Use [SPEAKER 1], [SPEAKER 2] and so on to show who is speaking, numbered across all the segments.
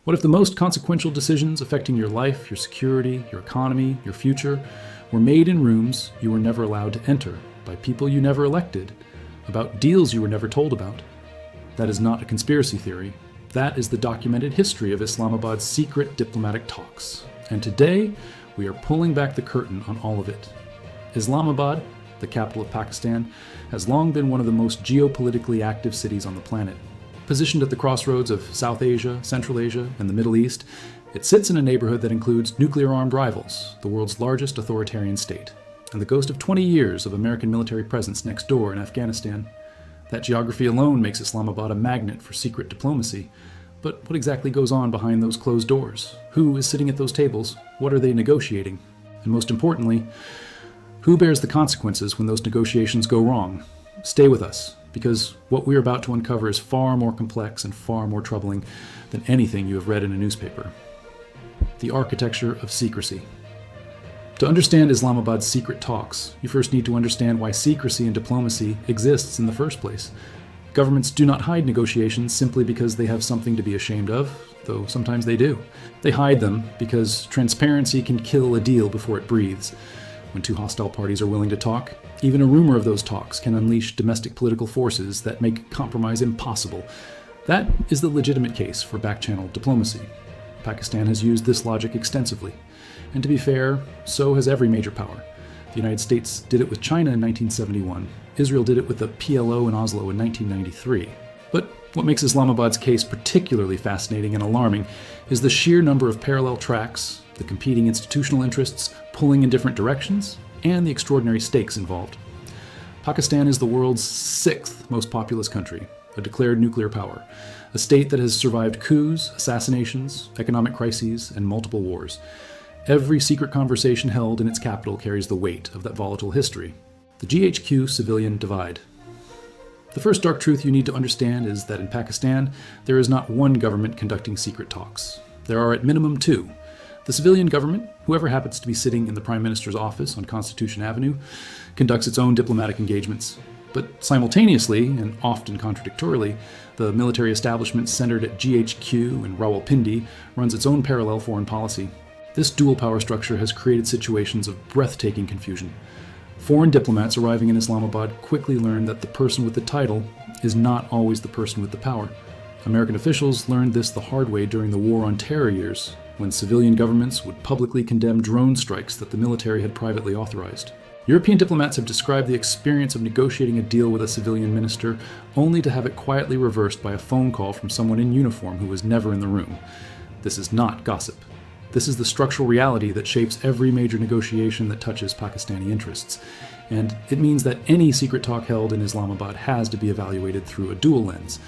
[SPEAKER 1] What if the most consequential decisions affecting your life, your security, your economy, your future were made in rooms you were never allowed to enter, by people you never elected, about deals you were never told about? That is not a conspiracy theory. That is the documented history of Islamabad's secret diplomatic talks. And today, we are pulling back the curtain on all of it. Islamabad, the capital of Pakistan, has long been one of the most geopolitically active cities on the planet. Positioned at the crossroads of South Asia, Central Asia, and the Middle East, it sits in a neighborhood that includes nuclear-armed rivals, the world's largest authoritarian state, and the ghost of 20 years of American military presence next door in Afghanistan. That geography alone makes Islamabad a magnet for secret diplomacy. But what exactly goes on behind those closed doors? Who is sitting at those tables? What are they negotiating? And most importantly, who bears the consequences when those negotiations go wrong? Stay with us, because what we're about to uncover is far more complex and far more troubling than anything you have read in a newspaper. The architecture of secrecy. To understand Islamabad's secret talks, you first need to understand why secrecy in diplomacy exists in the first place. Governments do not hide negotiations simply because they have something to be ashamed of, though sometimes they do. They hide them because transparency can kill a deal before it breathes. When two hostile parties are willing to talk, even a rumor of those talks can unleash domestic political forces that make compromise impossible. That is the legitimate case for back-channel diplomacy. Pakistan has used this logic extensively. And to be fair, so has every major power. The United States did it with China in 1971. Israel did it with the PLO in Oslo in 1993. But what makes Islamabad's case particularly fascinating and alarming is the sheer number of parallel tracks, the competing institutional interests pulling in different directions, and the extraordinary stakes involved. Pakistan is the world's 6th most populous country, a declared nuclear power, a state that has survived coups, assassinations, economic crises, and multiple wars. Every secret conversation held in its capital carries the weight of that volatile history. The GHQ civilian divide. The first dark truth you need to understand is that in Pakistan, there is not one government conducting secret talks. There are at minimum 2. The civilian government, whoever happens to be sitting in the Prime Minister's office on Constitution Avenue, conducts its own diplomatic engagements. But simultaneously, and often contradictorily, the military establishment centered at GHQ and Rawalpindi runs its own parallel foreign policy. This dual power structure has created situations of breathtaking confusion. Foreign diplomats arriving in Islamabad quickly learned that the person with the title is not always the person with the power. American officials learned this the hard way during the War on Terror years, when civilian governments would publicly condemn drone strikes that the military had privately authorized. European diplomats have described the experience of negotiating a deal with a civilian minister only to have it quietly reversed by a phone call from someone in uniform who was never in the room. This is not gossip. This is the structural reality that shapes every major negotiation that touches Pakistani interests. And it means that any secret talk held in Islamabad has to be evaluated through a dual lens: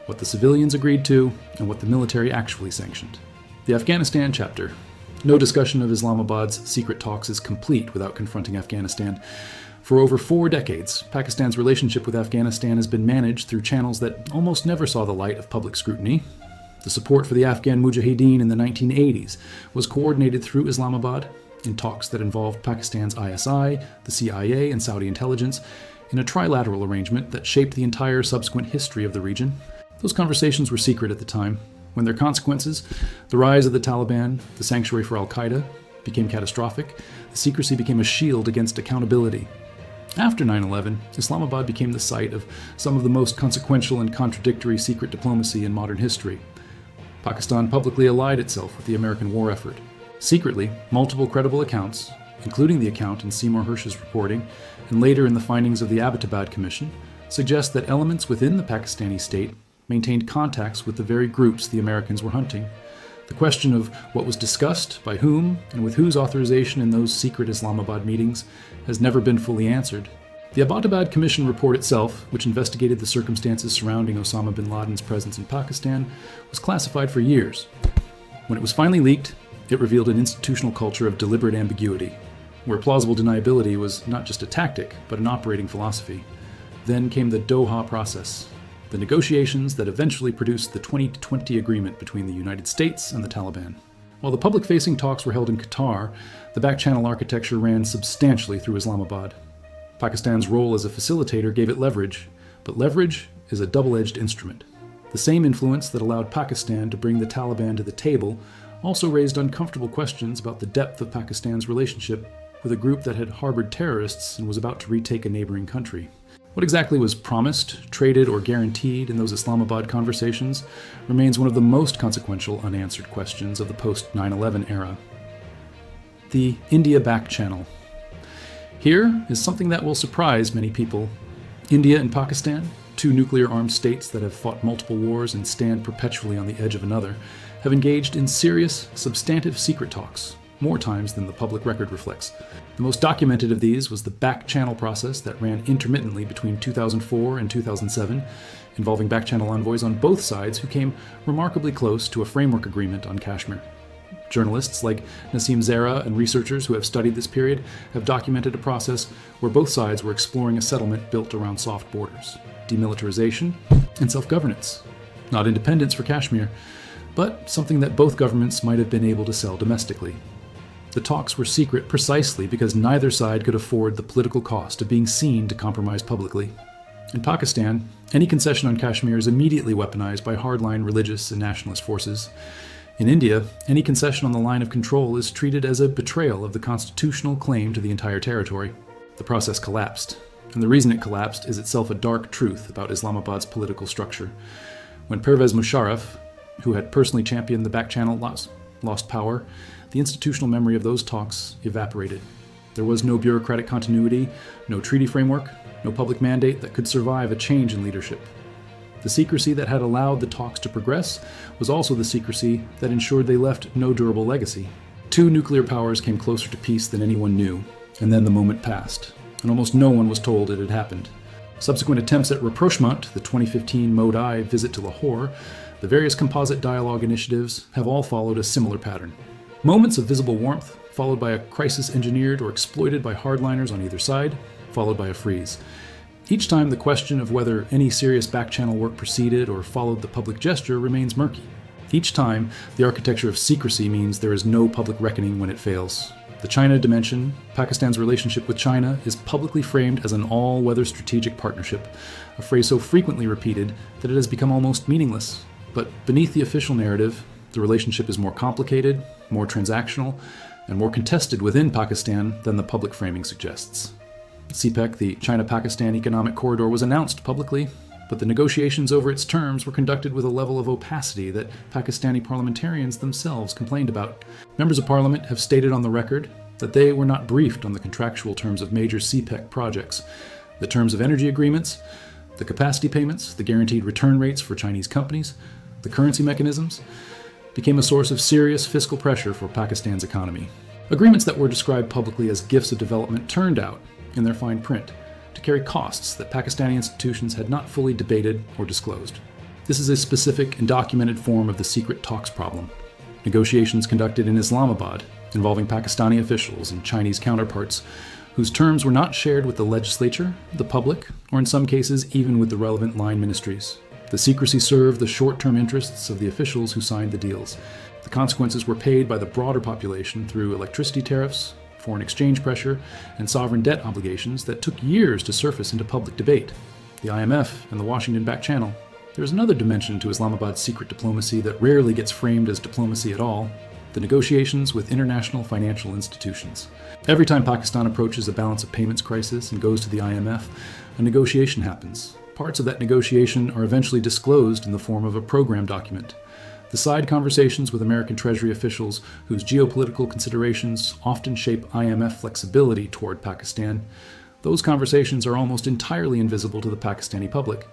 [SPEAKER 1] what the civilians agreed to and what the military actually sanctioned. The Afghanistan chapter. No discussion of Islamabad's secret talks is complete without confronting Afghanistan. For over 4 decades, Pakistan's relationship with Afghanistan has been managed through channels that almost never saw the light of public scrutiny. The support for the Afghan Mujahideen in the 1980s was coordinated through Islamabad in talks that involved Pakistan's ISI, the CIA, and Saudi intelligence in a trilateral arrangement that shaped the entire subsequent history of the region. Those conversations were secret at the time. When their consequences, the rise of the Taliban, the sanctuary for al-Qaeda, became catastrophic, the secrecy became a shield against accountability. After 9/11, Islamabad became the site of some of the most consequential and contradictory secret diplomacy in modern history. Pakistan publicly allied itself with the American war effort. Secretly, multiple credible accounts, including the account in Seymour Hersh's reporting and later in the findings of the Abbottabad Commission, suggest that elements within the Pakistani state maintained contacts with the very groups the Americans were hunting. The question of what was discussed, by whom, and with whose authorization in those secret Islamabad meetings has never been fully answered. The Abbottabad Commission report itself, which investigated the circumstances surrounding Osama bin Laden's presence in Pakistan, was classified for years. When it was finally leaked, it revealed an institutional culture of deliberate ambiguity, where plausible deniability was not just a tactic, but an operating philosophy. Then came the Doha process, the negotiations that eventually produced the 2020 agreement between the United States and the Taliban. While the public-facing talks were held in Qatar, the back-channel architecture ran substantially through Islamabad. Pakistan's role as a facilitator gave it leverage, but leverage is a double-edged instrument. The same influence that allowed Pakistan to bring the Taliban to the table also raised uncomfortable questions about the depth of Pakistan's relationship with a group that had harbored terrorists and was about to retake a neighboring country. What exactly was promised, traded, or guaranteed in those Islamabad conversations remains one of the most consequential unanswered questions of the post-9/11 era. The India back channel. Here is something that will surprise many people. India and Pakistan, two nuclear-armed states that have fought multiple wars and stand perpetually on the edge of another, have engaged in serious, substantive secret talks, more times than the public record reflects. The most documented of these was the back-channel process that ran intermittently between 2004 and 2007, involving back-channel envoys on both sides who came remarkably close to a framework agreement on Kashmir. Journalists like Nassim Zahra and researchers who have studied this period have documented a process where both sides were exploring a settlement built around soft borders, demilitarization, and self-governance. Not independence for Kashmir, but something that both governments might have been able to sell domestically. The talks were secret precisely because neither side could afford the political cost of being seen to compromise publicly. In Pakistan, any concession on Kashmir is immediately weaponized by hardline religious and nationalist forces. In India, any concession on the line of control is treated as a betrayal of the constitutional claim to the entire territory. The process collapsed, and the reason it collapsed is itself a dark truth about Islamabad's political structure. When Pervez Musharraf, who had personally championed the back channel, lost power, the institutional memory of those talks evaporated. There was no bureaucratic continuity, no treaty framework, no public mandate that could survive a change in leadership. The secrecy that had allowed the talks to progress was also the secrecy that ensured they left no durable legacy. Two nuclear powers came closer to peace than anyone knew, and then the moment passed, and almost no one was told it had happened. Subsequent attempts at rapprochement, the 2015 Modi visit to Lahore, the various composite dialogue initiatives have all followed a similar pattern. Moments of visible warmth, followed by a crisis engineered or exploited by hardliners on either side, followed by a freeze. Each time the question of whether any serious back-channel work proceeded or followed the public gesture remains murky. Each time, the architecture of secrecy means there is no public reckoning when it fails. The China dimension, Pakistan's relationship with China, is publicly framed as an all-weather strategic partnership, a phrase so frequently repeated that it has become almost meaningless. But beneath the official narrative, the relationship is more complicated, more transactional, and more contested within Pakistan than the public framing suggests. CPEC, the China-Pakistan Economic Corridor, was announced publicly, but the negotiations over its terms were conducted with a level of opacity that Pakistani parliamentarians themselves complained about. Members of parliament have stated on the record that they were not briefed on the contractual terms of major CPEC projects, the terms of energy agreements, the capacity payments, the guaranteed return rates for Chinese companies, the currency mechanisms, became a source of serious fiscal pressure for Pakistan's economy. Agreements that were described publicly as gifts of development turned out, in their fine print, to carry costs that Pakistani institutions had not fully debated or disclosed. This is a specific and documented form of the secret talks problem. Negotiations conducted in Islamabad, involving Pakistani officials and Chinese counterparts, whose terms were not shared with the legislature, the public, or in some cases even with the relevant line ministries. The secrecy served the short-term interests of the officials who signed the deals. The consequences were paid by the broader population through electricity tariffs, foreign exchange pressure, and sovereign debt obligations that took years to surface into public debate. The IMF and the Washington back channel. There is another dimension to Islamabad's secret diplomacy that rarely gets framed as diplomacy at all: the negotiations with international financial institutions. Every time Pakistan approaches a balance of payments crisis and goes to the IMF, a negotiation happens. Parts of that negotiation are eventually disclosed in the form of a program document. The side conversations with American Treasury officials, whose geopolitical considerations often shape IMF flexibility toward Pakistan, those conversations are almost entirely invisible to the Pakistani public.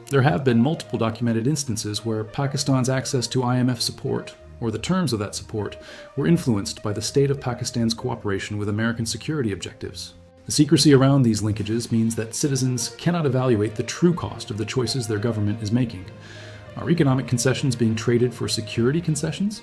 [SPEAKER 1] There have been multiple documented instances where Pakistan's access to IMF support, or the terms of that support, were influenced by the state of Pakistan's cooperation with American security objectives. The secrecy around these linkages means that citizens cannot evaluate the true cost of the choices their government is making. Are economic concessions being traded for security concessions?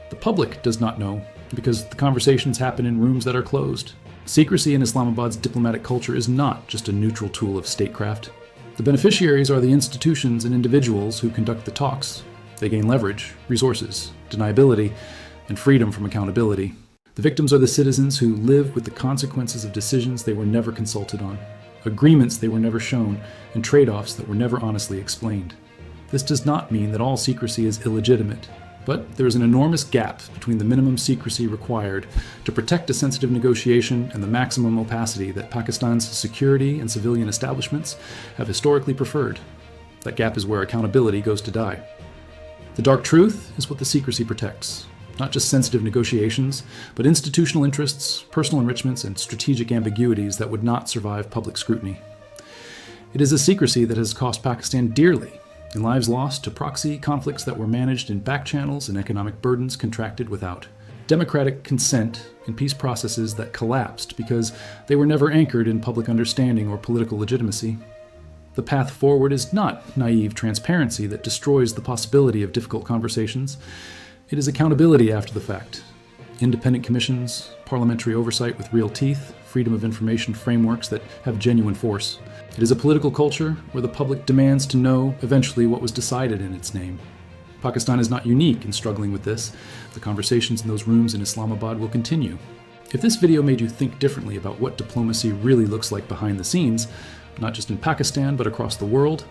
[SPEAKER 1] The public does not know, because the conversations happen in rooms that are closed. Secrecy in Islamabad's diplomatic culture is not just a neutral tool of statecraft. The beneficiaries are the institutions and individuals who conduct the talks. They gain leverage, resources, deniability, and freedom from accountability. The victims are the citizens who live with the consequences of decisions they were never consulted on, agreements they were never shown, and trade-offs that were never honestly explained. This does not mean that all secrecy is illegitimate, but there is an enormous gap between the minimum secrecy required to protect a sensitive negotiation and the maximum opacity that Pakistan's security and civilian establishments have historically preferred. That gap is where accountability goes to die. The dark truth is what the secrecy protects. Not just sensitive negotiations, but institutional interests, personal enrichments, and strategic ambiguities that would not survive public scrutiny. It is a secrecy that has cost Pakistan dearly, in lives lost to proxy conflicts that were managed in back channels and economic burdens contracted without democratic consent in peace processes that collapsed because they were never anchored in public understanding or political legitimacy. The path forward is not naive transparency that destroys the possibility of difficult conversations. It is accountability after the fact. Independent commissions, parliamentary oversight with real teeth, freedom of information frameworks that have genuine force. It is a political culture where the public demands to know eventually what was decided in its name. Pakistan is not unique in struggling with this. The conversations in those rooms in Islamabad will continue. If this video made you think differently about what diplomacy really looks like behind the scenes, not just in Pakistan but across the world,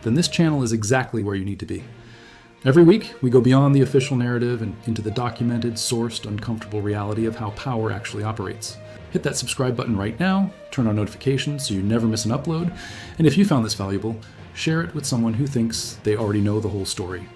[SPEAKER 1] then this channel is exactly where you need to be. Every week, we go beyond the official narrative and into the documented, sourced, uncomfortable reality of how power actually operates. Hit that subscribe button right now, turn on notifications so you never miss an upload, and if you found this valuable, share it with someone who thinks they already know the whole story.